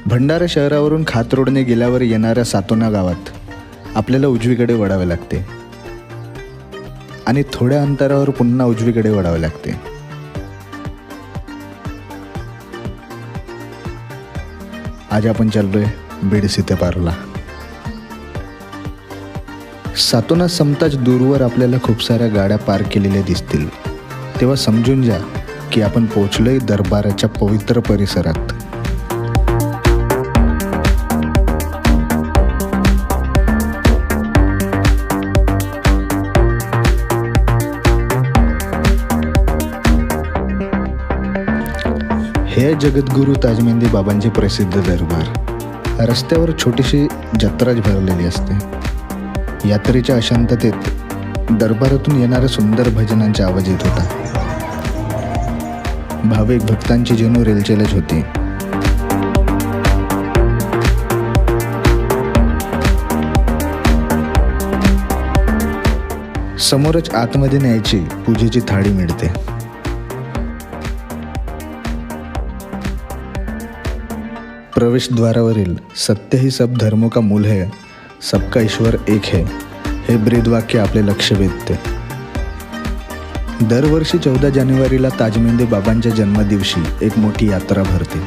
भंडारा शहरावरून खात रोडने गेल्यावर येणाऱ्या सातोना गावात आपल्याला उजवीकडे वळावे लागते आणि थोड्या अंतरावर पुन्हा उजवीकडे वळावे लागते. आज आपण चाललोय बीड सीतेपारला. सातोना संपताच दूरवर आपल्याला खूप साऱ्या गाड्या पार्क केलेल्या दिसतील. तेव्हा समजून जा की आपण पोहोचलोय दरबाराच्या पवित्र परिसरात. हे जगद्गुरू ताजमेंदी बाबांचे प्रसिद्ध दरबार. रस्त्यावर छोटीशी जत्राच भरलेली असते. यात्रेच्या अशांततेत दरबारातून येणाऱ्या सुंदर भजनांचा आवाज येत होता. भाविक भक्तांची जणू रेलचेलच होती. समोरच आतमध्ये न्यायची पूजेची थाळी मिळते. प्रवेशद्वारावरील सत्य ही सब धर्मों का मूल है, सबका ईश्वर एक है, हे ब्रीदवाक्य आपले लक्ष वेधते. दरवर्षी 14 जानेवारीला ताजमेंदी बाबांच्या जन्मदिवशी एक मोठी यात्रा भरते.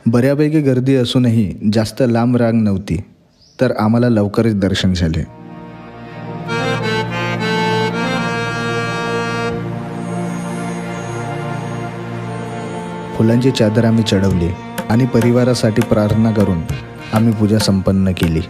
बऱ्यापैकी गर्दी असूनही जास्त लांब रांग नव्हती, तर आम्हाला लवकरच दर्शन झाले. फुलांची चादर आम्ही चढवली आणि परिवारासाठी प्रार्थना करून आम्ही पूजा संपन्न केली.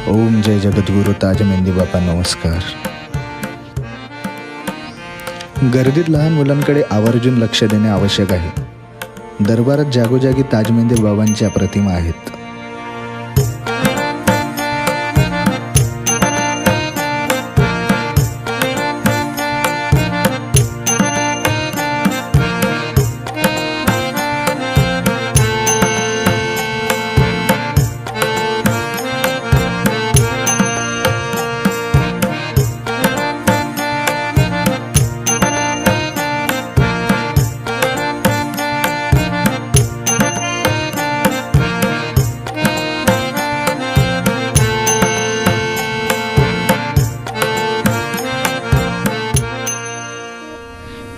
ओम जय जगद्गुरु ताजमेंदी बाबा नमस्कार. गर्दीत लहान मुलांकडे आवर्जून लक्ष देणे आवश्यक आहे. दरबारात जागोजागी ताजमेंदी बाबांच्या प्रतिमा आहेत.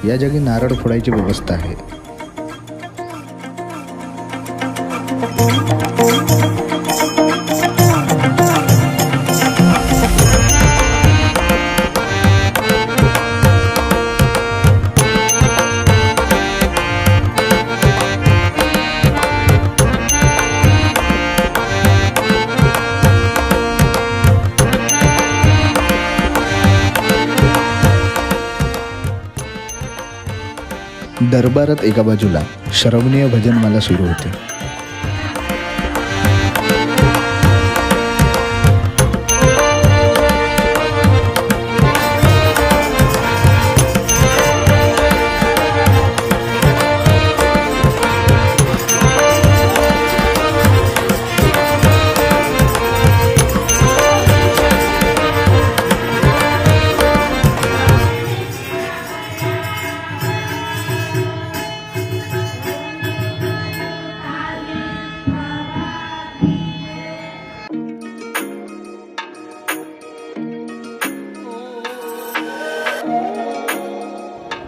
या जागी नारळ फोडायची व्यवस्था आहे. दरबारात एका बाजूला श्रवणीय भजनमाला सुरू होते.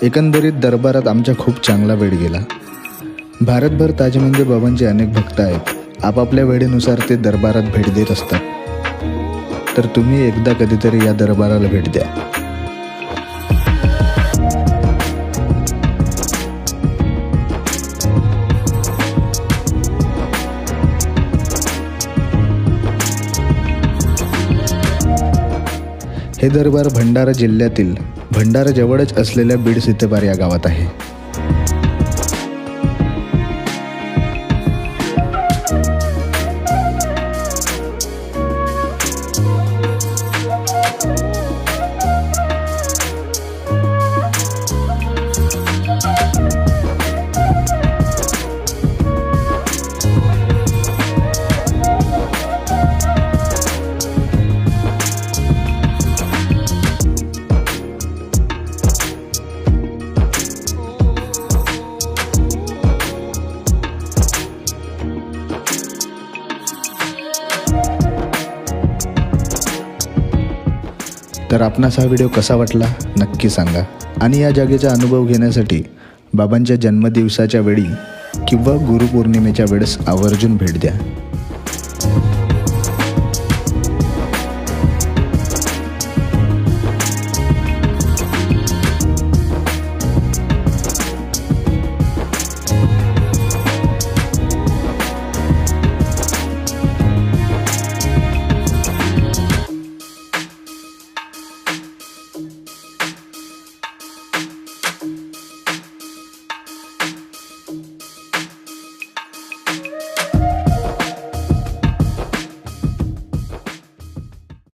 एकंदरीत दरबारात आमचा खूप चांगला वेळ गेला. भारतभर ताजमेंदी बाबांचे अनेक भक्त आहेत. आपापल्या वेळेनुसार ते दरबारात भेट देत असतात. तर तुम्ही एकदा कधीतरी या दरबाराला भेट द्या. हे दरबार भंडारा जिल्ह्यातील भंडारा जवळच असलेल्या बीड सीतेपार या गावात आहे. तर आपणास हा व्हिडिओ कसा वाटला नक्की सांगा. आणि या जागेचा अनुभव घेण्यासाठी बाबांच्या जन्मदिवसाच्या वेळी किंवा गुरुपौर्णिमेच्या वेळेस आवर्जून भेट द्या.